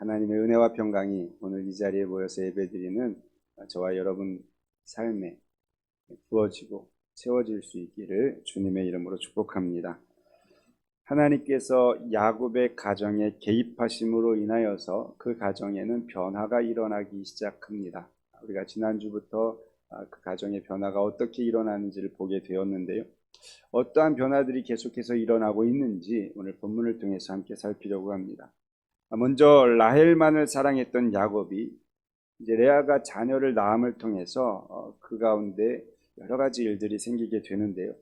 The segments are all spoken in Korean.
하나님의 은혜와 평강이 오늘 이 자리에 모여서 예배드리는 저와 여러분 삶에 부어지고 채워질 수 있기를 주님의 이름으로 축복합니다. 하나님께서 야곱의 가정에 개입하심으로 인하여서 그 가정에는 변화가 일어나기 시작합니다. 우리가 지난주부터 그 가정의 변화가 어떻게 일어나는지를 보게 되었는데요. 어떠한 변화들이 계속해서 일어나고 있는지 오늘 본문을 통해서 함께 살피려고 합니다. 먼저 라헬만을 사랑했던 야곱이 이제 레아가 자녀를 낳음을 통해서 그 가운데 여러 가지 일들이 생기게 되는데요.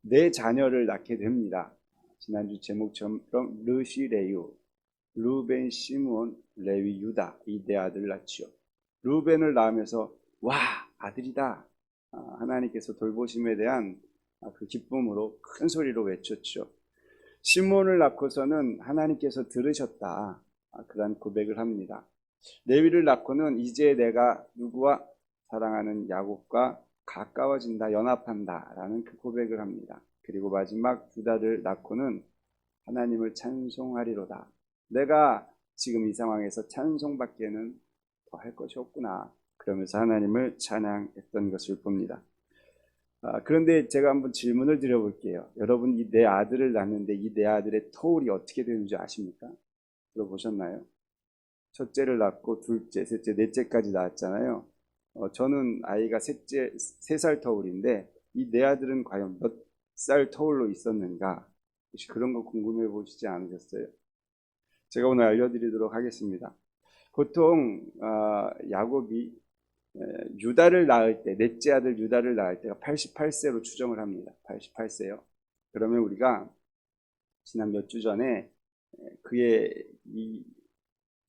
네 자녀를 낳게 됩니다. 지난주 제목처럼 르시 레유, 루벤, 시므온, 레위, 유다 이 네 아들을 낳지요. 루벤을 낳으면서 와 아들이다. 하나님께서 돌보심에 대한 그 기쁨으로 큰 소리로 외쳤죠. 시므온을 낳고서는 하나님께서 들으셨다. 그런 고백을 합니다. 레위를 낳고는 이제 내가 누구와 사랑하는 야곱과 가까워진다, 연합한다 라는 그 고백을 합니다. 그리고 마지막 유다를 낳고는 하나님을 찬송하리로다. 내가 지금 이 상황에서 찬송밖에는 더 할 것이 없구나. 그러면서 하나님을 찬양했던 것을 봅니다. 그런데 제가 한번 질문을 드려볼게요. 여러분 이 네 아들을 낳는데 이 네 아들의 터울이 어떻게 되는지 아십니까? 들어보셨나요? 첫째를 낳고 둘째, 셋째, 넷째까지 낳았잖아요. 저는 아이가 셋째, 3살 터울인데 이 네 아들은 과연 몇 살 터울로 있었는가? 혹시 그런 거 궁금해 보시지 않으셨어요? 제가 오늘 알려드리도록 하겠습니다. 보통 야곱이 유다를 낳을 때, 넷째 아들 유다를 낳을 때가 88세로 추정을 합니다. 88세요. 그러면 우리가 지난 몇 주 전에 그의 이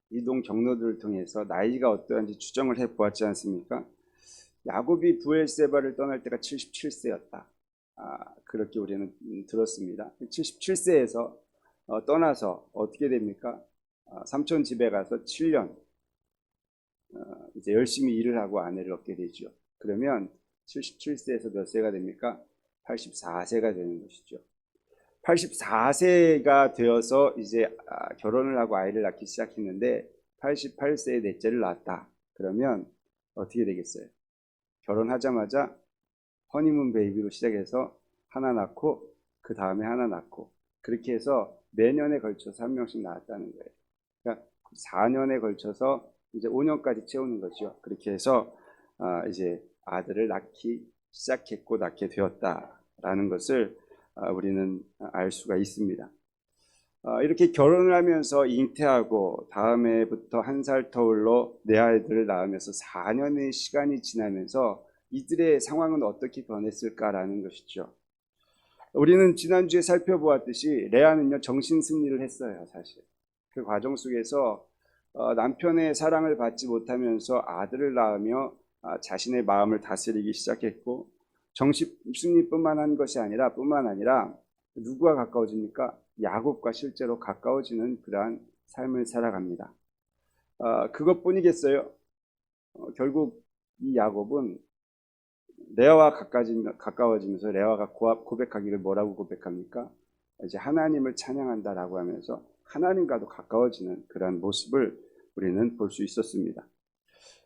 이동 경로들을 통해서 나이가 어떠한지 추정을 해 보았지 않습니까? 야곱이 브엘세바를 떠날 때가 77세였다. 그렇게 우리는 들었습니다. 77세에서 떠나서 어떻게 됩니까? 삼촌 집에 가서 7년 이제 열심히 일을 하고 아내를 얻게 되죠. 그러면 77세에서 몇 세가 됩니까? 84세가 되는 것이죠. 84세가 되어서 이제 결혼을 하고 아이를 낳기 시작했는데 88세에 넷째를 낳았다. 그러면 어떻게 되겠어요? 결혼하자마자 허니문 베이비로 시작해서 하나 낳고 그 다음에 하나 낳고 그렇게 해서 매년에 걸쳐서 한 명씩 낳았다는 거예요. 그러니까 4년에 걸쳐서 이제 5년까지 채우는 거죠. 그렇게 해서 이제 아들을 낳기 시작했고 낳게 되었다라는 것을 우리는 알 수가 있습니다. 이렇게 결혼을 하면서 잉태하고 다음해부터 1살 터울로 네 아이들을 낳으면서 4년의 시간이 지나면서 이들의 상황은 어떻게 변했을까라는 것이죠. 우리는 지난주에 살펴보았듯이 레아는요 정신승리를 했어요. 사실 그 과정 속에서 남편의 사랑을 받지 못하면서 아들을 낳으며 자신의 마음을 다스리기 시작했고 정신승리뿐만 한 것이 아니라 누구와 가까워집니까? 야곱과 실제로 가까워지는 그러한 삶을 살아갑니다. 그것뿐이겠어요? 결국 이 야곱은 레아와 가까워지면서 레아가 고백하기를 뭐라고 고백합니까? 이제 하나님을 찬양한다라고 하면서 하나님과도 가까워지는 그러한 모습을 우리는 볼 수 있었습니다.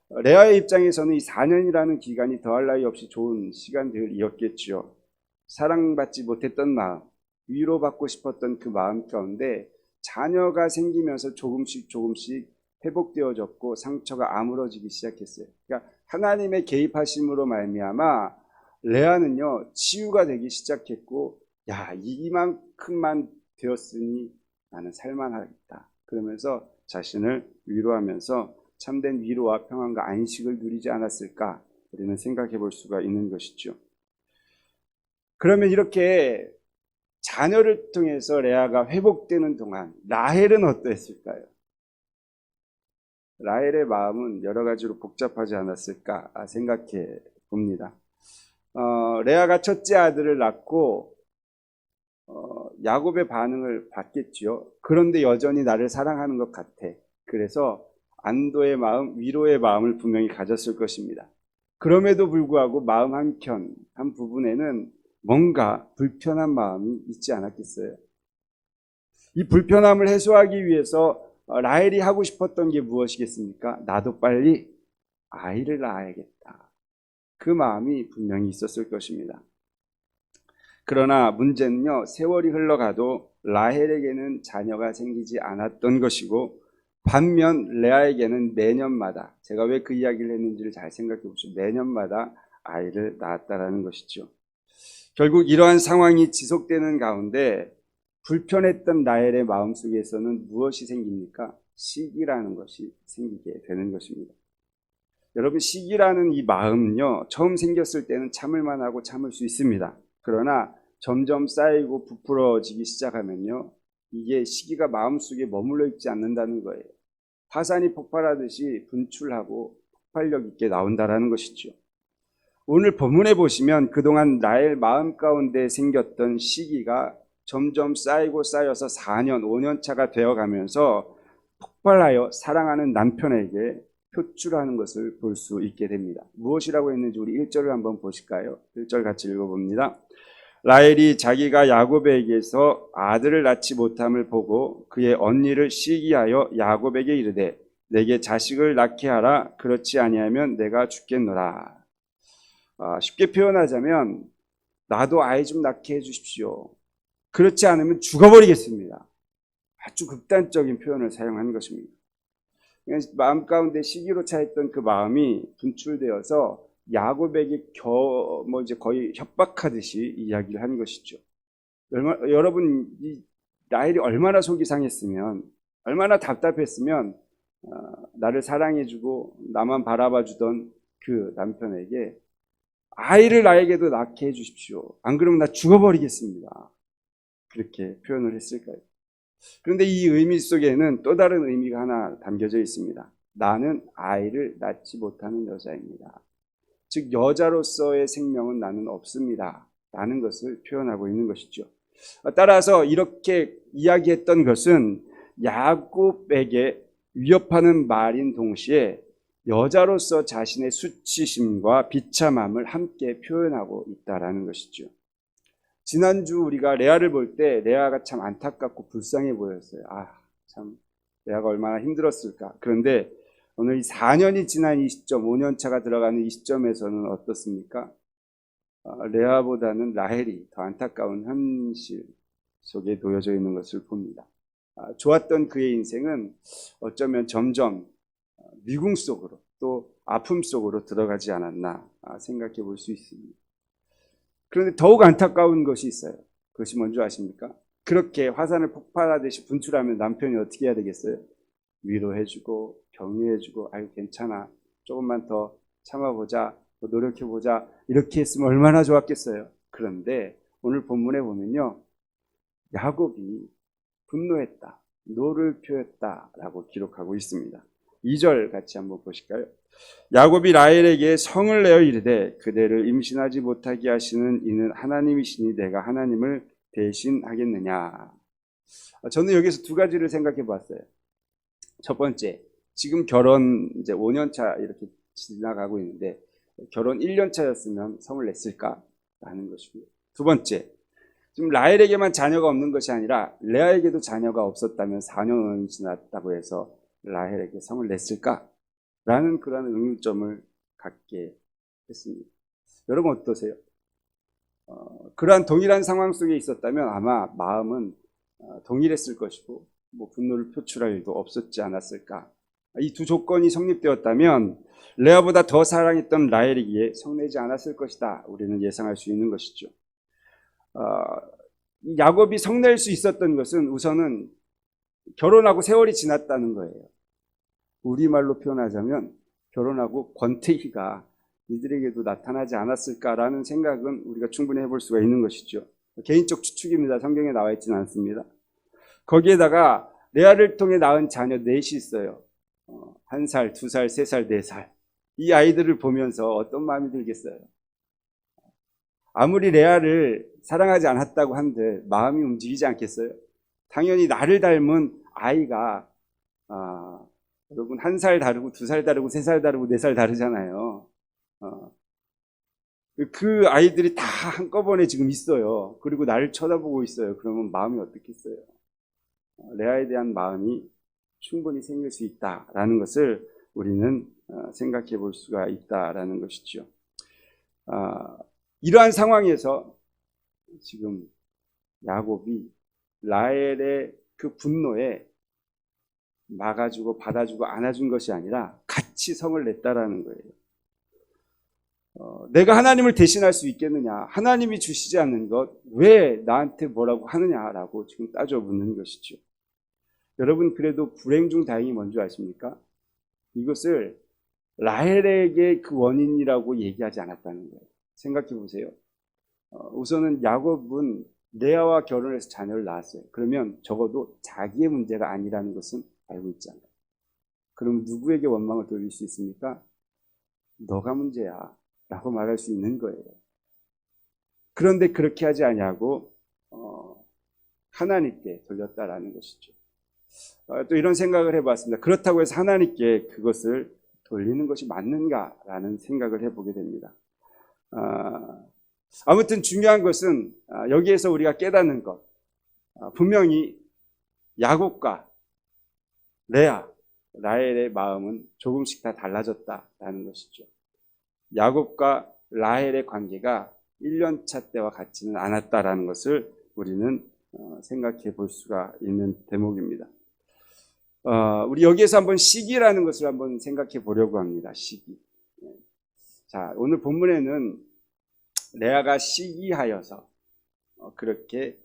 레아의 입장에서는 이 4년이라는 기간이 더할 나위 없이 좋은 시간들이었겠지요. 사랑받지 못했던 마음, 위로받고 싶었던 그 마음 가운데 자녀가 생기면서 조금씩 회복되어졌고 상처가 아물어지기 시작했어요. 그러니까 하나님의 개입하심으로 말미암아 레아는요 치유가 되기 시작했고 야 이만큼만 되었으니 나는 살만하겠다. 그러면서 자신을 위로하면서 참된 위로와 평안과 안식을 누리지 않았을까 우리는 생각해 볼 수가 있는 것이죠. 그러면 이렇게 자녀를 통해서 레아가 회복되는 동안 라헬은 어떠했을까요? 라헬의 마음은 여러 가지로 복잡하지 않았을까 생각해 봅니다. 레아가 첫째 아들을 낳고 야곱의 반응을 봤겠지요. 그런데 여전히 나를 사랑하는 것 같아. 그래서 안도의 마음, 위로의 마음을 분명히 가졌을 것입니다. 그럼에도 불구하고 마음 한 부분에는 뭔가 불편한 마음이 있지 않았겠어요. 이 불편함을 해소하기 위해서 라헬이 하고 싶었던 게 무엇이겠습니까? 나도 빨리 아이를 낳아야겠다. 그 마음이 분명히 있었을 것입니다. 그러나 문제는요, 세월이 흘러가도 라헬에게는 자녀가 생기지 않았던 것이고, 반면 레아에게는 매년마다, 제가 왜 그 이야기를 했는지를 잘 생각해 보시죠. 매년마다 아이를 낳았다라는 것이죠. 결국 이러한 상황이 지속되는 가운데 불편했던 라헬의 마음속에서는 무엇이 생깁니까? 시기라는 것이 생기게 되는 것입니다. 여러분, 시기라는 이 마음은요, 처음 생겼을 때는 참을만 하고 참을 수 있습니다. 그러나 점점 쌓이고 부풀어지기 시작하면요, 이게 시기가 마음속에 머물러 있지 않는다는 거예요. 화산이 폭발하듯이 분출하고 폭발력 있게 나온다라는 것이죠. 오늘 본문에 보시면 그동안 라헬 마음 가운데 생겼던 시기가 점점 쌓이고 쌓여서 4년, 5년 차가 되어가면서 폭발하여 사랑하는 남편에게 표출하는 것을 볼 수 있게 됩니다. 무엇이라고 했는지 우리 1절을 한번 보실까요? 1절 같이 읽어봅니다. 라헬이 자기가 야곱에게서 아들을 낳지 못함을 보고 그의 언니를 시기하여 야곱에게 이르되 내게 자식을 낳게 하라. 그렇지 아니하면 내가 죽겠노라. 쉽게 표현하자면 나도 아이 좀 낳게 해주십시오. 그렇지 않으면 죽어버리겠습니다. 아주 극단적인 표현을 사용한 것입니다. 마음 가운데 시기로 차있던 그 마음이 분출되어서 야곱에게 거의 협박하듯이 이야기를 한 것이죠. 여러분, 이 라헬이 얼마나 속이 상했으면, 얼마나 답답했으면 나를 사랑해주고 나만 바라봐주던 그 남편에게 아이를 나에게도 낳게 해주십시오. 안 그러면 나 죽어버리겠습니다. 그렇게 표현을 했을까요? 그런데 이 의미 속에는 또 다른 의미가 하나 담겨져 있습니다. 나는 아이를 낳지 못하는 여자입니다. 즉 여자로서의 생명은 나는 없습니다. 라는 것을 표현하고 있는 것이죠. 따라서 이렇게 이야기했던 것은 야곱에게 위협하는 말인 동시에 여자로서 자신의 수치심과 비참함을 함께 표현하고 있다라는 것이죠. 지난주 우리가 레아를 볼 때 레아가 참 안타깝고 불쌍해 보였어요. 참 레아가 얼마나 힘들었을까. 그런데 오늘 이 4년이 지난 이 시점, 5년 차가 들어가는 이 시점에서는 어떻습니까? 레아보다는 라헬이 더 안타까운 현실 속에 놓여져 있는 것을 봅니다. 좋았던 그의 인생은 어쩌면 점점 미궁 속으로 또 아픔 속으로 들어가지 않았나 생각해 볼 수 있습니다. 그런데 더욱 안타까운 것이 있어요. 그것이 뭔지 아십니까? 그렇게 화산을 폭발하듯이 분출하면 남편이 어떻게 해야 되겠어요? 위로해주고 격려해주고 아유 괜찮아, 조금만 더 참아보자, 더 노력해보자, 이렇게 했으면 얼마나 좋았겠어요. 그런데 오늘 본문에 보면요, 야곱이 분노했다, 노를 표했다라고 기록하고 있습니다. 2절 같이 한번 보실까요? 야곱이 라헬에게 성을 내어 이르되 그대를 임신하지 못하게 하시는 이는 하나님이시니 내가 하나님을 대신하겠느냐. 저는 여기서 두 가지를 생각해 봤어요. 첫 번째, 지금 결혼 이제 5년 차 이렇게 지나가고 있는데 결혼 1년 차였으면 성을 냈을까라는 것이고요. 두 번째, 지금 라헬에게만 자녀가 없는 것이 아니라 레아에게도 자녀가 없었다면 4년이 지났다고 해서 라헬에게 성을 냈을까라는 그런 의문점을 갖게 했습니다. 여러분 어떠세요? 그러한 동일한 상황 속에 있었다면 아마 마음은 동일했을 것이고 분노를 표출할 일도 없었지 않았을까. 이 두 조건이 성립되었다면 레아보다 더 사랑했던 라헬이기에 성내지 않았을 것이다. 우리는 예상할 수 있는 것이죠. 야곱이 성낼 수 있었던 것은 우선은 결혼하고 세월이 지났다는 거예요. 우리말로 표현하자면 결혼하고 권태기가 이들에게도 나타나지 않았을까라는 생각은 우리가 충분히 해볼 수가 있는 것이죠. 개인적 추측입니다. 성경에 나와 있지는 않습니다. 거기에다가 레아를 통해 낳은 자녀 넷이 있어요. 1살, 2살, 3살, 4살. 이 아이들을 보면서 어떤 마음이 들겠어요? 아무리 레아를 사랑하지 않았다고 한들 마음이 움직이지 않겠어요? 당연히 나를 닮은 아이가 여러분 1살 다르고 2살 다르고 3살 다르고 4살 다르잖아요. 그 아이들이 다 한꺼번에 지금 있어요. 그리고 나를 쳐다보고 있어요. 그러면 마음이 어떻겠어요? 레아에 대한 마음이 충분히 생길 수 있다라는 것을 우리는 생각해 볼 수가 있다라는 것이죠. 이러한 상황에서 지금 야곱이 라헬의 그 분노에 막아주고 받아주고 안아준 것이 아니라 같이 성을 냈다라는 거예요. 내가 하나님을 대신할 수 있겠느냐? 하나님이 주시지 않는 것 왜 나한테 뭐라고 하느냐라고 지금 따져 묻는 것이죠. 여러분, 그래도 불행 중 다행이 뭔지 아십니까? 이것을 라헬에게 그 원인이라고 얘기하지 않았다는 거예요. 생각해 보세요. 우선은 야곱은 레아와 결혼해서 자녀를 낳았어요. 그러면 적어도 자기의 문제가 아니라는 것은 알고 있잖아요. 그럼 누구에게 원망을 돌릴 수 있습니까? 너가 문제야 라고 말할 수 있는 거예요. 그런데 그렇게 하지 아니하고 하나님께 돌렸다라는 것이죠. 또 이런 생각을 해봤습니다. 그렇다고 해서 하나님께 그것을 돌리는 것이 맞는가라는 생각을 해보게 됩니다. 아무튼 중요한 것은 여기에서 우리가 깨닫는 것, 분명히 야곱과 레아, 라헬의 마음은 조금씩 다 달라졌다라는 것이죠. 야곱과 라헬의 관계가 1년차 때와 같지는 않았다라는 것을 우리는 생각해 볼 수가 있는 대목입니다. 우리 여기에서 한번 시기라는 것을 한번 생각해 보려고 합니다. 시기. 자, 오늘 본문에는 레아가 시기하여서 그렇게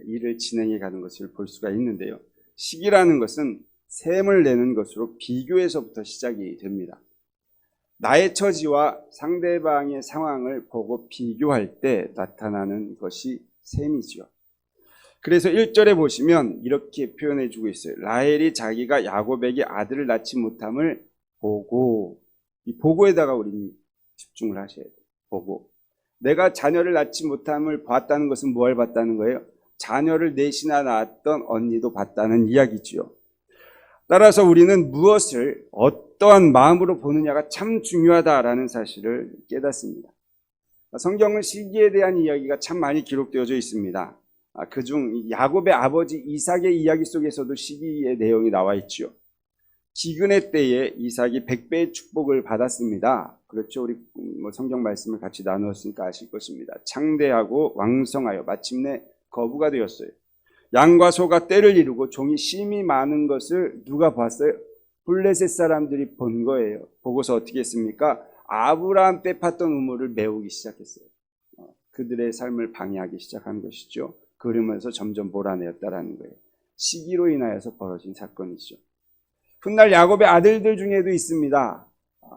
일을 진행해 가는 것을 볼 수가 있는데요. 시기라는 것은 셈을 내는 것으로 비교에서부터 시작이 됩니다. 나의 처지와 상대방의 상황을 보고 비교할 때 나타나는 것이 셈이죠. 그래서 1절에 보시면 이렇게 표현해 주고 있어요. 라헬이 자기가 야곱에게 아들을 낳지 못함을 보고, 이 보고에다가 우리는 집중을 하셔야 돼요. 보고. 내가 자녀를 낳지 못함을 봤다는 것은 뭘 봤다는 거예요? 자녀를 넷이나 낳았던 언니도 봤다는 이야기지요. 따라서 우리는 무엇을 어떠한 마음으로 보느냐가 참 중요하다라는 사실을 깨닫습니다. 성경은 시기에 대한 이야기가 참 많이 기록되어져 있습니다. 그중 야곱의 아버지 이삭의 이야기 속에서도 시기의 내용이 나와 있죠. 기근의 때에 이삭이 100배의 축복을 받았습니다. 그렇죠. 우리 성경 말씀을 같이 나누었으니까 아실 것입니다. 창대하고 왕성하여 마침내 거부가 되었어요. 양과 소가 때를 이루고 종이 심이 많은 것을 누가 봤어요? 블레셋 사람들이 본 거예요. 보고서 어떻게 했습니까? 아브라함 때 팠던 우물을 메우기 시작했어요. 그들의 삶을 방해하기 시작한 것이죠. 그러면서 점점 몰아내었다라는 거예요. 시기로 인하여서 벌어진 사건이죠. 훗날 야곱의 아들들 중에도 있습니다.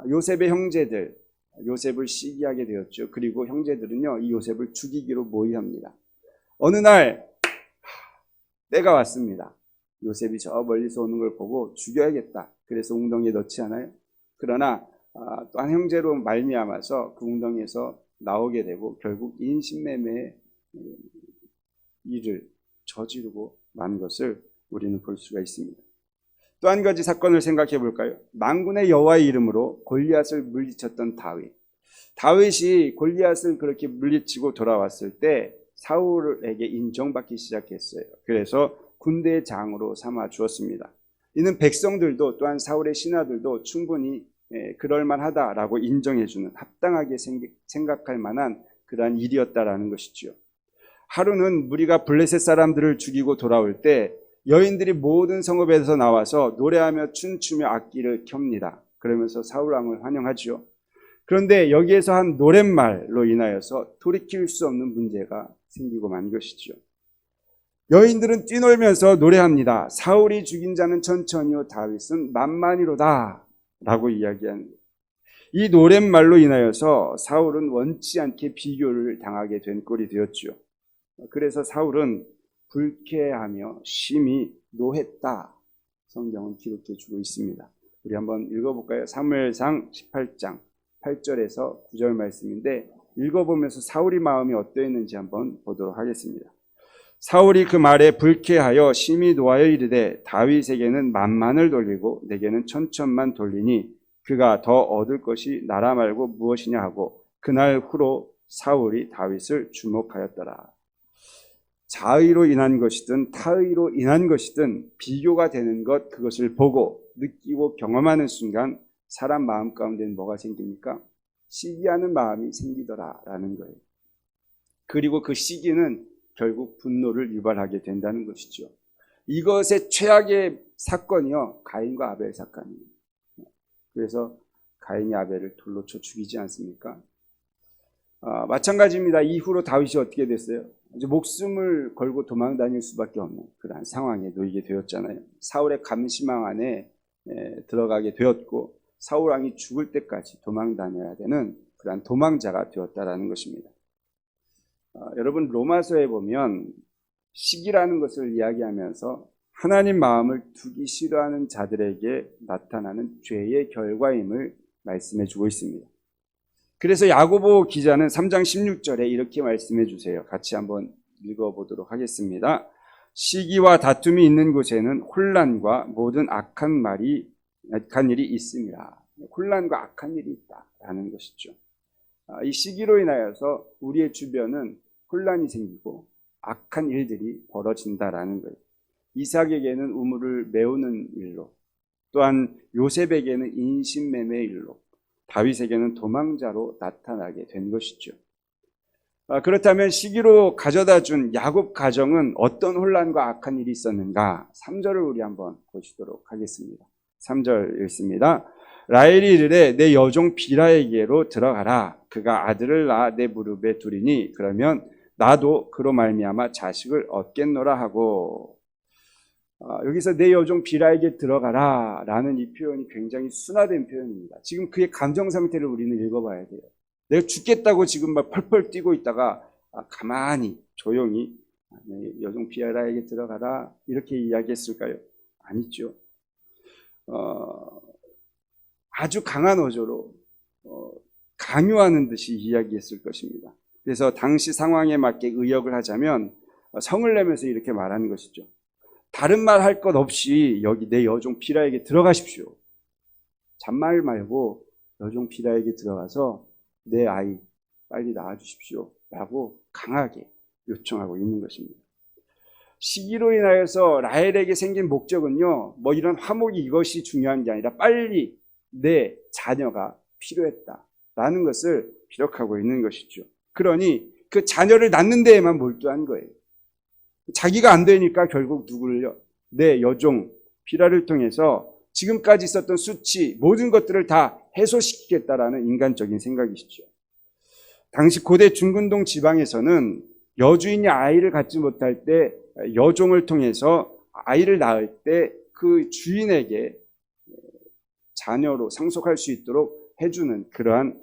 요셉의 형제들, 요셉을 시기하게 되었죠. 그리고 형제들은요, 이 요셉을 죽이기로 모의합니다. 어느 날 때가 왔습니다. 요셉이 저 멀리서 오는 걸 보고 죽여야겠다. 그래서 웅덩이에 넣지 않아요? 그러나 또 한 형제로 말미암아서 그 웅덩이에서 나오게 되고 결국 인신매매의 일을 저지르고 만 것을 우리는 볼 수가 있습니다. 또 한 가지 사건을 생각해 볼까요? 만군의 여호와의 이름으로 골리앗을 물리쳤던 다윗. 다윗이 골리앗을 그렇게 물리치고 돌아왔을 때 사울에게 인정받기 시작했어요. 그래서 군대의 장으로 삼아 주었습니다. 이는 백성들도 또한 사울의 신하들도 충분히 그럴만하다라고 인정해주는, 합당하게 생각할 만한 그러한 일이었다라는 것이죠. 하루는 무리가 블레셋 사람들을 죽이고 돌아올 때 여인들이 모든 성읍에서 나와서 노래하며 춤추며 악기를 켭니다. 그러면서 사울 왕을 환영하죠. 그런데 여기에서 한 노랫말로 인하여서 돌이킬 수 없는 문제가 생기고 만 것이죠. 여인들은 뛰놀면서 노래합니다. 사울이 죽인 자는 천천히요 다윗은 만만히로다 라고 이야기합니다. 이 노랫말로 인하여서 사울은 원치 않게 비교를 당하게 된 꼴이 되었죠. 그래서 사울은 불쾌하며 심히 노했다. 성경은 기록해 주고 있습니다. 우리 한번 읽어볼까요? 사무엘상 18장 8절에서 9절 말씀인데 읽어보면서 사울의 마음이 어떠했는지 한번 보도록 하겠습니다. 사울이 그 말에 불쾌하여 심히 노하여 이르되 다윗에게는 만만을 돌리고 내게는 천천만 돌리니 그가 더 얻을 것이 나라 말고 무엇이냐 하고 그날 후로 사울이 다윗을 주목하였더라. 자의로 인한 것이든 타의로 인한 것이든 비교가 되는 것, 그것을 보고 느끼고 경험하는 순간 사람 마음 가운데는 뭐가 생깁니까? 시기하는 마음이 생기더라라는 거예요. 그리고 그 시기는 결국 분노를 유발하게 된다는 것이죠. 이것의 최악의 사건이요, 가인과 아벨 사건이에요. 그래서 가인이 아벨을 돌로 쳐 죽이지 않습니까? 마찬가지입니다. 이후로 다윗이 어떻게 됐어요? 이제 목숨을 걸고 도망 다닐 수밖에 없는 그러한 상황에 놓이게 되었잖아요. 사울의 감시망 안에 들어가게 되었고 사울 왕이 죽을 때까지 도망 다녀야 되는 그러한 도망자가 되었다라는 것입니다. 여러분, 로마서에 보면 시기라는 것을 이야기하면서 하나님 마음을 두기 싫어하는 자들에게 나타나는 죄의 결과임을 말씀해 주고 있습니다. 그래서 야고보 기자는 3장 16절에 이렇게 말씀해 주세요. 같이 한번 읽어보도록 하겠습니다. 시기와 다툼이 있는 곳에는 혼란과 모든 악한 일이 있습니다. 혼란과 악한 일이 있다라는 것이죠. 이 시기로 인하여서 우리의 주변은 혼란이 생기고 악한 일들이 벌어진다라는 거예요. 이삭에게는 우물을 메우는 일로, 또한 요셉에게는 인신매매 일로, 다윗에게는 도망자로 나타나게 된 것이죠. 그렇다면 시기로 가져다 준 야곱 가정은 어떤 혼란과 악한 일이 있었는가? 3절을 우리 한번 보시도록 하겠습니다. 3절 읽습니다. 라헬이 이르되 내 여종 비라에게로 들어가라. 그가 아들을 낳아 내 무릎에 두리니 그러면 나도 그로 말미암아 자식을 얻겠노라 하고, 여기서 내 여종 비라에게 들어가라 라는 이 표현이 굉장히 순화된 표현입니다. 지금 그의 감정 상태를 우리는 읽어봐야 돼요. 내가 죽겠다고 지금 막 펄펄 뛰고 있다가 가만히 조용히 여종 비라에게 들어가라 이렇게 이야기했을까요? 아니죠. 아주 강한 어조로 강요하는 듯이 이야기했을 것입니다. 그래서 당시 상황에 맞게 의역을 하자면 성을 내면서 이렇게 말하는 것이죠. 다른 말 할 것 없이 여기 내 여종 비라에게 들어가십시오. 잔말 말고 여종 비라에게 들어가서 내 아이 빨리 낳아주십시오 라고 강하게 요청하고 있는 것입니다. 시기로 인하여서 라헬에게 생긴 목적은요, 뭐 이런 화목이 이것이 중요한 게 아니라 빨리 내 자녀가 필요했다라는 것을 기록하고 있는 것이죠. 그러니 그 자녀를 낳는 데에만 몰두한 거예요. 자기가 안 되니까 결국 누구를요? 내 여종 비라를 통해서 지금까지 있었던 수치 모든 것들을 다 해소시키겠다라는 인간적인 생각이시죠. 당시 고대 중근동 지방에서는 여주인이 아이를 갖지 못할 때 여종을 통해서 아이를 낳을 때 그 주인에게 자녀로 상속할 수 있도록 해주는 그러한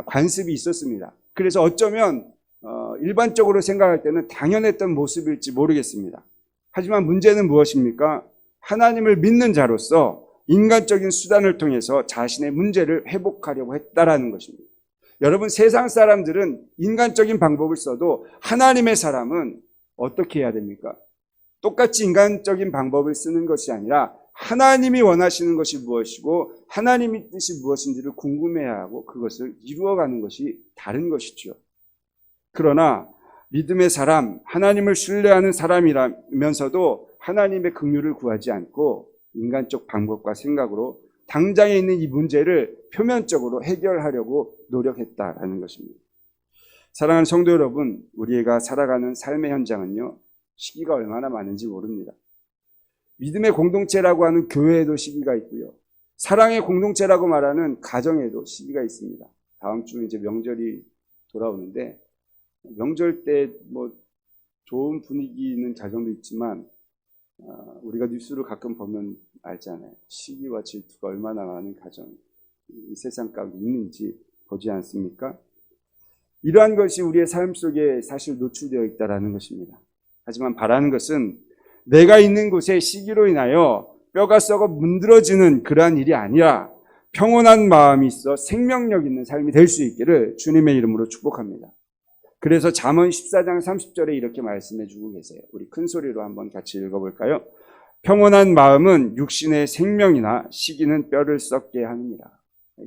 관습이 있었습니다. 그래서 어쩌면 일반적으로 생각할 때는 당연했던 모습일지 모르겠습니다. 하지만 문제는 무엇입니까? 하나님을 믿는 자로서 인간적인 수단을 통해서 자신의 문제를 회복하려고 했다라는 것입니다. 여러분, 세상 사람들은 인간적인 방법을 써도 하나님의 사람은 어떻게 해야 됩니까? 똑같이 인간적인 방법을 쓰는 것이 아니라 하나님이 원하시는 것이 무엇이고 하나님의 뜻이 무엇인지를 궁금해하고 그것을 이루어가는 것이 다른 것이죠. 그러나 믿음의 사람, 하나님을 신뢰하는 사람이라면서도 하나님의 긍휼을 구하지 않고 인간적 방법과 생각으로 당장에 있는 이 문제를 표면적으로 해결하려고 노력했다라는 것입니다. 사랑하는 성도 여러분, 우리가 살아가는 삶의 현장은요, 시기가 얼마나 많은지 모릅니다. 믿음의 공동체라고 하는 교회에도 시기가 있고요, 사랑의 공동체라고 말하는 가정에도 시기가 있습니다. 다음 주 이제 명절이 돌아오는데 명절 때 뭐 좋은 분위기 있는 가정도 있지만 우리가 뉴스를 가끔 보면 알잖아요. 시기와 질투가 얼마나 많은 가정이 이 세상 가운데 있는지 보지 않습니까? 이러한 것이 우리의 삶 속에 사실 노출되어 있다는 것입니다. 하지만 바라는 것은 내가 있는 곳에 시기로 인하여 뼈가 썩어 문드러지는 그러한 일이 아니라 평온한 마음이 있어 생명력 있는 삶이 될 수 있기를 주님의 이름으로 축복합니다. 그래서 잠언 14장 30절에 이렇게 말씀해 주고 계세요. 우리 큰 소리로 한번 같이 읽어볼까요? 평온한 마음은 육신의 생명이나 시기는 뼈를 썩게 하느니라.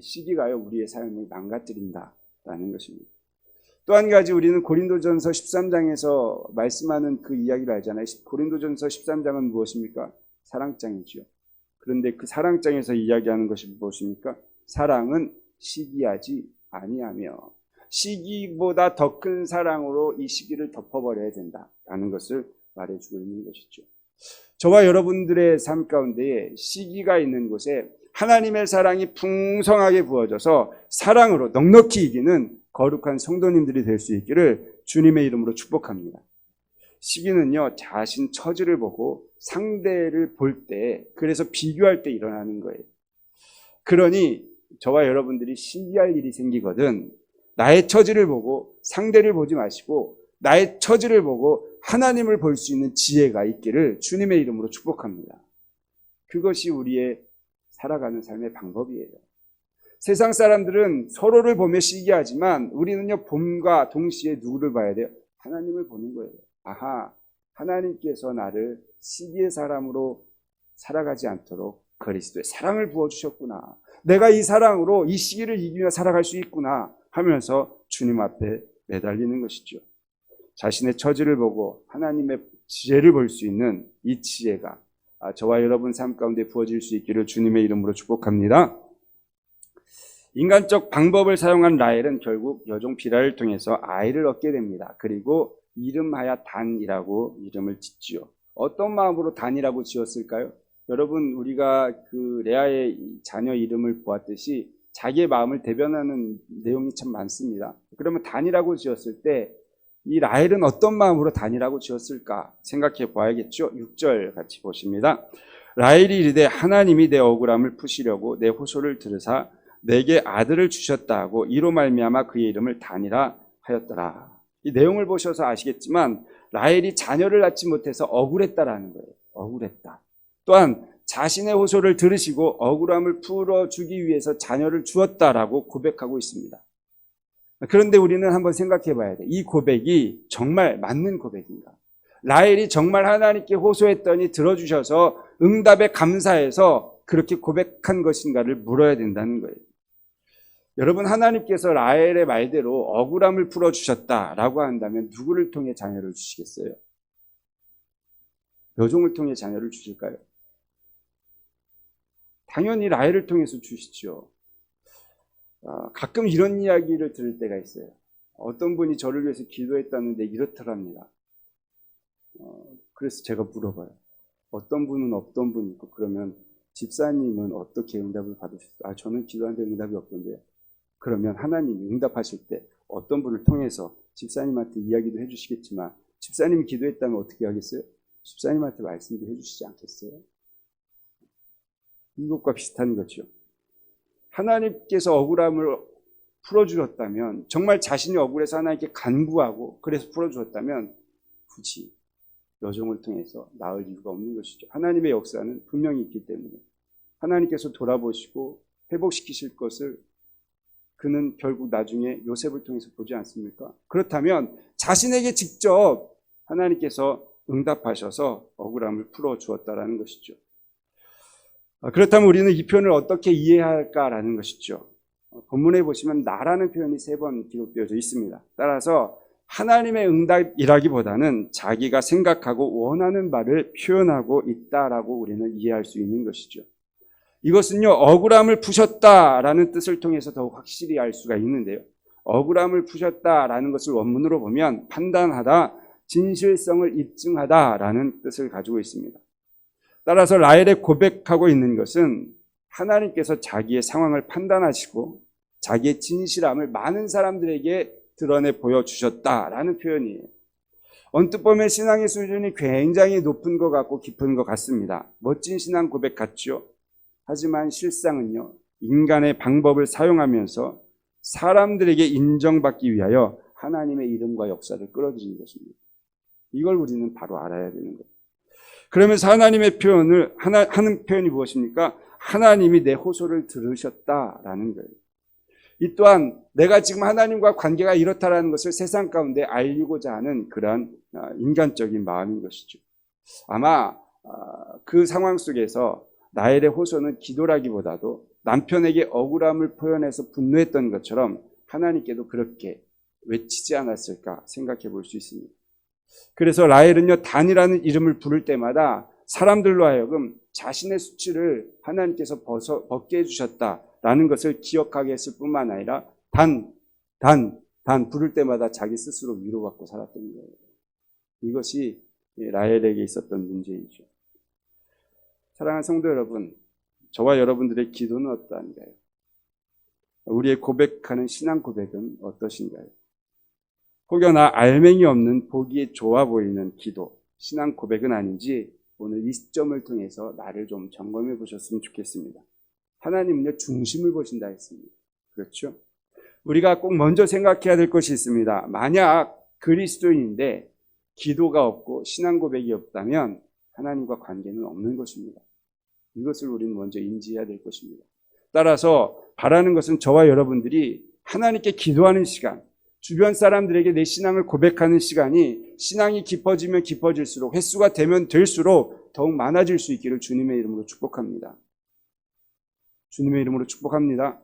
시기가요, 우리의 삶을 망가뜨린다라는 것입니다. 또 한 가지 우리는 고린도전서 13장에서 말씀하는 그 이야기를 알잖아요. 고린도전서 13장은 무엇입니까? 사랑장이죠. 그런데 그 사랑장에서 이야기하는 것이 무엇입니까? 사랑은 시기하지 아니하며, 시기보다 더 큰 사랑으로 이 시기를 덮어버려야 된다라는 것을 말해주고 있는 것이죠. 저와 여러분들의 삶 가운데에 시기가 있는 곳에 하나님의 사랑이 풍성하게 부어져서 사랑으로 넉넉히 이기는 거룩한 성도님들이 될 수 있기를 주님의 이름으로 축복합니다. 시기는요, 자신 처지를 보고 상대를 볼 때, 그래서 비교할 때 일어나는 거예요. 그러니 저와 여러분들이 시기할 일이 생기거든 나의 처지를 보고 상대를 보지 마시고 나의 처지를 보고 하나님을 볼 수 있는 지혜가 있기를 주님의 이름으로 축복합니다. 그것이 우리의 살아가는 삶의 방법이에요. 세상 사람들은 서로를 보며 시기하지만 우리는요, 봄과 동시에 누구를 봐야 돼요? 하나님을 보는 거예요. 아하, 하나님께서 나를 시기의 사람으로 살아가지 않도록 그리스도의 사랑을 부어주셨구나. 내가 이 사랑으로 이 시기를 이기며 살아갈 수 있구나 하면서 주님 앞에 매달리는 것이죠. 자신의 처지를 보고 하나님의 지혜를 볼 수 있는 이 지혜가 저와 여러분 삶 가운데 부어질 수 있기를 주님의 이름으로 축복합니다. 인간적 방법을 사용한 라헬은 결국 여종 비라를 통해서 아이를 얻게 됩니다. 그리고 이름하여 단이라고 이름을 짓지요. 어떤 마음으로 단이라고 지었을까요? 여러분, 우리가 그 레아의 자녀 이름을 보았듯이 자기의 마음을 대변하는 내용이 참 많습니다. 그러면 단이라고 지었을 때 이 라헬은 어떤 마음으로 단이라고 지었을까 생각해 봐야겠죠. 6절 같이 보십니다. 라헬이 이르되 하나님이 내 억울함을 푸시려고 내 호소를 들으사 내게 아들을 주셨다 하고 이로 말미암아 그의 이름을 단이라 하였더라. 이 내용을 보셔서 아시겠지만 라헬이 자녀를 낳지 못해서 억울했다라는 거예요. 억울했다. 또한 자신의 호소를 들으시고 억울함을 풀어주기 위해서 자녀를 주었다라고 고백하고 있습니다. 그런데 우리는 한번 생각해 봐야 돼. 이 고백이 정말 맞는 고백인가? 라헬이 정말 하나님께 호소했더니 들어주셔서 응답에 감사해서 그렇게 고백한 것인가를 물어야 된다는 거예요. 여러분, 하나님께서 라헬의 말대로 억울함을 풀어주셨다라고 한다면 누구를 통해 자녀를 주시겠어요? 여종을 통해 자녀를 주실까요? 당연히 라헬을 통해서 주시죠. 가끔 이런 이야기를 들을 때가 있어요. 어떤 분이 저를 위해서 기도했다는데 이렇더랍니다. 그래서 제가 물어봐요. 어떤 분은 어떤 분이 있고 그러면 집사님은 어떻게 응답을 받으셨어요? 저는 기도하는데 응답이 없던데. 그러면 하나님이 응답하실 때 어떤 분을 통해서 집사님한테 이야기도 해주시겠지만 집사님이 기도했다면 어떻게 하겠어요? 집사님한테 말씀도 해주시지 않겠어요? 이것과 비슷한 거죠. 하나님께서 억울함을 풀어주셨다면, 정말 자신이 억울해서 하나님께 간구하고 그래서 풀어주셨다면 굳이 여종을 통해서 낳을 이유가 없는 것이죠. 하나님의 역사는 분명히 있기 때문에 하나님께서 돌아보시고 회복시키실 것을 그는 결국 나중에 요셉을 통해서 보지 않습니까? 그렇다면 자신에게 직접 하나님께서 응답하셔서 억울함을 풀어주었다라는 것이죠. 그렇다면 우리는 이 표현을 어떻게 이해할까라는 것이죠. 본문에 보시면 나라는 표현이 3번 기록되어져 있습니다. 따라서 하나님의 응답이라기보다는 자기가 생각하고 원하는 바를 표현하고 있다라고 우리는 이해할 수 있는 것이죠. 이것은요, 억울함을 푸셨다라는 뜻을 통해서 더욱 확실히 알 수가 있는데요. 억울함을 푸셨다라는 것을 원문으로 보면 판단하다, 진실성을 입증하다라는 뜻을 가지고 있습니다. 따라서 라헬의 고백하고 있는 것은 하나님께서 자기의 상황을 판단하시고 자기의 진실함을 많은 사람들에게 드러내 보여주셨다라는 표현이에요. 언뜻 보면 신앙의 수준이 굉장히 높은 것 같고 깊은 것 같습니다. 멋진 신앙 고백 같죠? 하지만 실상은요, 인간의 방법을 사용하면서 사람들에게 인정받기 위하여 하나님의 이름과 역사를 끌어들이는 것입니다. 이걸 우리는 바로 알아야 되는 거예요. 그러면서 하나님의 표현을 하는 표현이 무엇입니까? 하나님이 내 호소를 들으셨다라는 거예요. 이 또한 내가 지금 하나님과 관계가 이렇다라는 것을 세상 가운데 알리고자 하는 그러한 인간적인 마음인 것이죠. 아마 그 상황 속에서 라헬의 호소는 기도라기보다도 남편에게 억울함을 표현해서 분노했던 것처럼 하나님께도 그렇게 외치지 않았을까 생각해 볼 수 있습니다. 그래서 라헬은요, 단이라는 이름을 부를 때마다 사람들로 하여금 자신의 수치를 하나님께서 벗게 해주셨다라는 것을 기억하게 했을 뿐만 아니라 단 부를 때마다 자기 스스로 위로받고 살았던 거예요. 이것이 라헬에게 있었던 문제이죠. 사랑하는 성도 여러분, 저와 여러분들의 기도는 어떠한가요? 우리의 고백하는 신앙 고백은 어떠신가요? 혹여나 알맹이 없는 보기에 좋아 보이는 기도, 신앙 고백은 아닌지 오늘 이 시점을 통해서 나를 좀 점검해 보셨으면 좋겠습니다. 하나님은요, 중심을 보신다 했습니다. 그렇죠? 우리가 꼭 먼저 생각해야 될 것이 있습니다. 만약 그리스도인인데 기도가 없고 신앙 고백이 없다면 하나님과 관계는 없는 것입니다. 이것을 우리는 먼저 인지해야 될 것입니다. 따라서 바라는 것은 저와 여러분들이 하나님께 기도하는 시간, 주변 사람들에게 내 신앙을 고백하는 시간이 신앙이 깊어지면 깊어질수록 횟수가 되면 될수록 더욱 많아질 수 있기를 주님의 이름으로 축복합니다. 주님의 이름으로 축복합니다.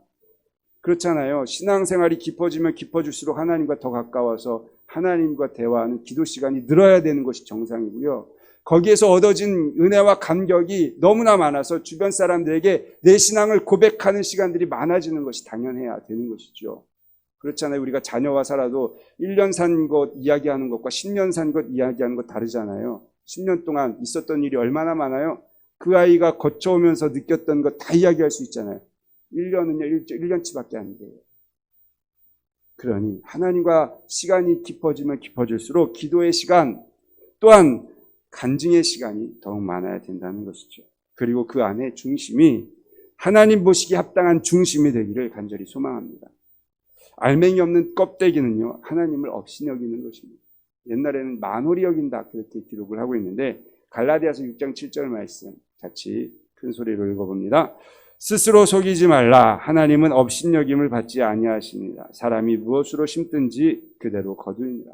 그렇잖아요. 신앙생활이 깊어지면 깊어질수록 하나님과 더 가까워서 하나님과 대화하는 기도 시간이 늘어야 되는 것이 정상이고요. 거기에서 얻어진 은혜와 감격이 너무나 많아서 주변 사람들에게 내 신앙을 고백하는 시간들이 많아지는 것이 당연해야 되는 것이죠. 그렇잖아요. 우리가 자녀와 살아도 1년 산 것 이야기하는 것과 10년 산 것 이야기하는 것 다르잖아요. 10년 동안 있었던 일이 얼마나 많아요? 그 아이가 거쳐오면서 느꼈던 것 다 이야기할 수 있잖아요. 1년은요, 1년치밖에 안 돼요. 그러니 하나님과 시간이 깊어지면 깊어질수록 기도의 시간 또한 간증의 시간이 더욱 많아야 된다는 것이죠. 그리고 그 안에 중심이 하나님 보시기에 합당한 중심이 되기를 간절히 소망합니다. 알맹이 없는 껍데기는요, 하나님을 없이 여기는 것입니다. 옛날에는 만홀히 여긴다 그렇게 기록을 하고 있는데 갈라디아서 6장 7절 말씀 같이 큰 소리로 읽어봅니다. 스스로 속이지 말라. 하나님은 업신여김을 받지 아니하시니라. 사람이 무엇으로 심든지 그대로 거두니라.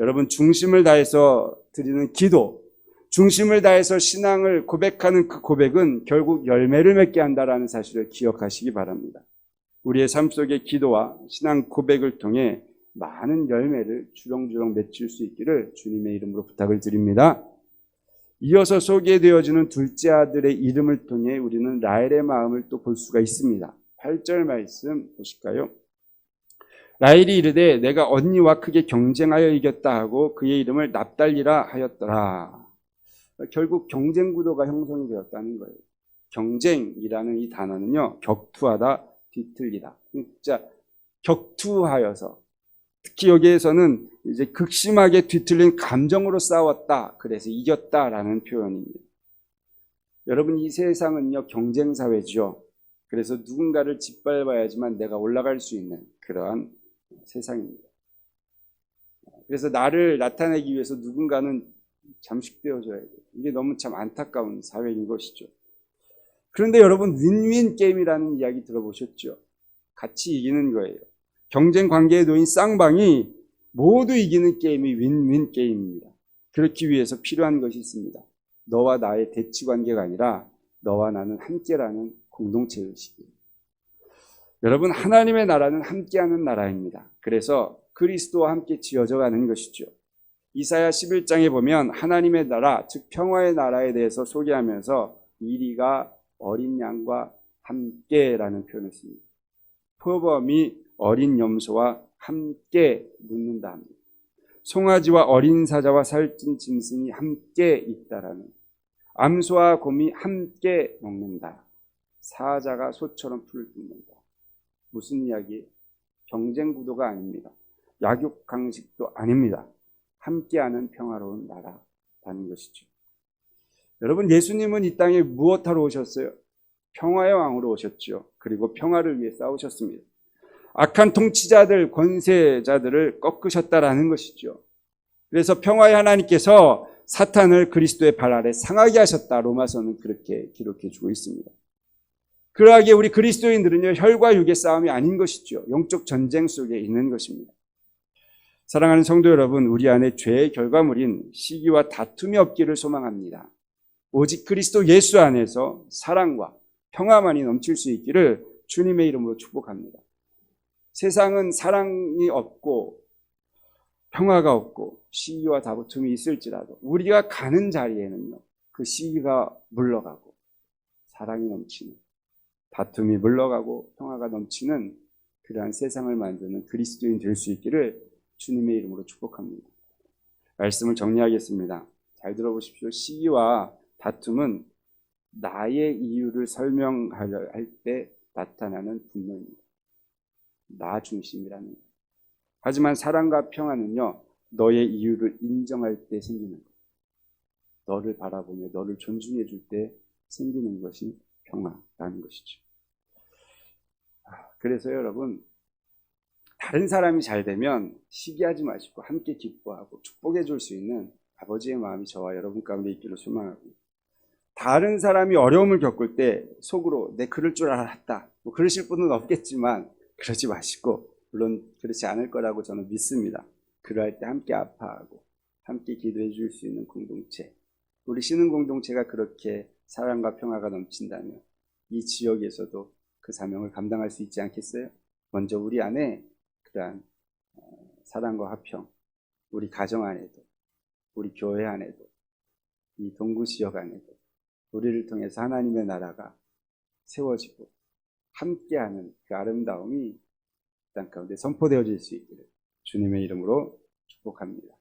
여러분, 중심을 다해서 드리는 기도, 중심을 다해서 신앙을 고백하는 그 고백은 결국 열매를 맺게 한다는 사실을 기억하시기 바랍니다. 우리의 삶 속의 기도와 신앙 고백을 통해 많은 열매를 주렁주렁 맺힐 수 있기를 주님의 이름으로 부탁을 드립니다. 이어서 소개되어지는 둘째 아들의 이름을 통해 우리는 라헬의 마음을 또 볼 수가 있습니다. 8절 말씀 보실까요? 라헬이 이르되 내가 언니와 크게 경쟁하여 이겼다 하고 그의 이름을 납달리라 하였더라. 결국 경쟁 구도가 형성이 되었다는 거예요. 경쟁이라는 이 단어는요, 격투하다, 뒤틀리다. 진짜 격투하여서, 특히 여기에서는 이제 극심하게 뒤틀린 감정으로 싸웠다, 그래서 이겼다라는 표현입니다. 여러분, 이 세상은요, 경쟁 사회죠. 그래서 누군가를 짓밟아야지만 내가 올라갈 수 있는 그러한 세상입니다. 그래서 나를 나타내기 위해서 누군가는 잠식되어져야 돼요. 이게 너무 참 안타까운 사회인 것이죠. 그런데 여러분, 윈윈 게임이라는 이야기 들어보셨죠? 같이 이기는 거예요. 경쟁 관계에 놓인 쌍방이 모두 이기는 게임이 윈윈 게임입니다. 그렇기 위해서 필요한 것이 있습니다. 너와 나의 대치 관계가 아니라 너와 나는 함께라는 공동체 의식이에요. 여러분, 하나님의 나라는 함께하는 나라입니다. 그래서 그리스도와 함께 지어져 가는 것이죠. 이사야 11장에 보면 하나님의 나라, 즉 평화의 나라에 대해서 소개하면서 이리가 어린 양과 함께라는 표현을 씁니다. 표범이 어린 염소와 함께 눕는다 합니다. 송아지와 어린 사자와 살찐 짐승이 함께 있다라는, 암소와 곰이 함께 먹는다. 사자가 소처럼 풀을 뜯는다. 무슨 이야기예요? 경쟁 구도가 아닙니다. 약육 강식도 아닙니다. 함께하는 평화로운 나라라는 것이죠. 여러분, 예수님은 이 땅에 무엇하러 오셨어요? 평화의 왕으로 오셨죠. 그리고 평화를 위해 싸우셨습니다. 악한 통치자들, 권세자들을 꺾으셨다라는 것이죠. 그래서 평화의 하나님께서 사탄을 그리스도의 발 아래 상하게 하셨다. 로마서는 그렇게 기록해 주고 있습니다. 그러하기에 우리 그리스도인들은요, 혈과 육의 싸움이 아닌 것이죠. 영적 전쟁 속에 있는 것입니다. 사랑하는 성도 여러분, 우리 안에 죄의 결과물인 시기와 다툼이 없기를 소망합니다. 오직 그리스도 예수 안에서 사랑과 평화만이 넘칠 수 있기를 주님의 이름으로 축복합니다. 세상은 사랑이 없고 평화가 없고 시기와 다툼이 있을지라도 우리가 가는 자리에는요, 그 시기가 물러가고 사랑이 넘치는, 다툼이 물러가고 평화가 넘치는 그러한 세상을 만드는 그리스도인 될 수 있기를 주님의 이름으로 축복합니다. 말씀을 정리하겠습니다. 잘 들어보십시오. 시기와 다툼은 나의 이유를 설명하려 할 때 나타나는 분노입니다. 나 중심이라는 것. 하지만 사랑과 평화는요, 너의 이유를 인정할 때 생기는 것. 너를 바라보며 너를 존중해 줄 때 생기는 것이 평화라는 것이죠. 그래서 여러분, 다른 사람이 잘 되면 시기하지 마시고 함께 기뻐하고 축복해 줄 수 있는 아버지의 마음이 저와 여러분 가운데 있기를 소망하고, 다른 사람이 어려움을 겪을 때 속으로 내 그럴 줄 알았다, 뭐 그러실 분은 없겠지만 그러지 마시고, 물론 그렇지 않을 거라고 저는 믿습니다. 그럴 때 함께 아파하고 함께 기도해 줄 수 있는 공동체, 우리 신흥 공동체가 그렇게 사랑과 평화가 넘친다면 이 지역에서도 그 사명을 감당할 수 있지 않겠어요? 먼저 우리 안에 그러한 사랑과 화평, 우리 가정 안에도, 우리 교회 안에도, 이 동구 지역 안에도 우리를 통해서 하나님의 나라가 세워지고 함께하는 그 아름다움이 땅 가운데 선포되어질 수 있기를 주님의 이름으로 축복합니다.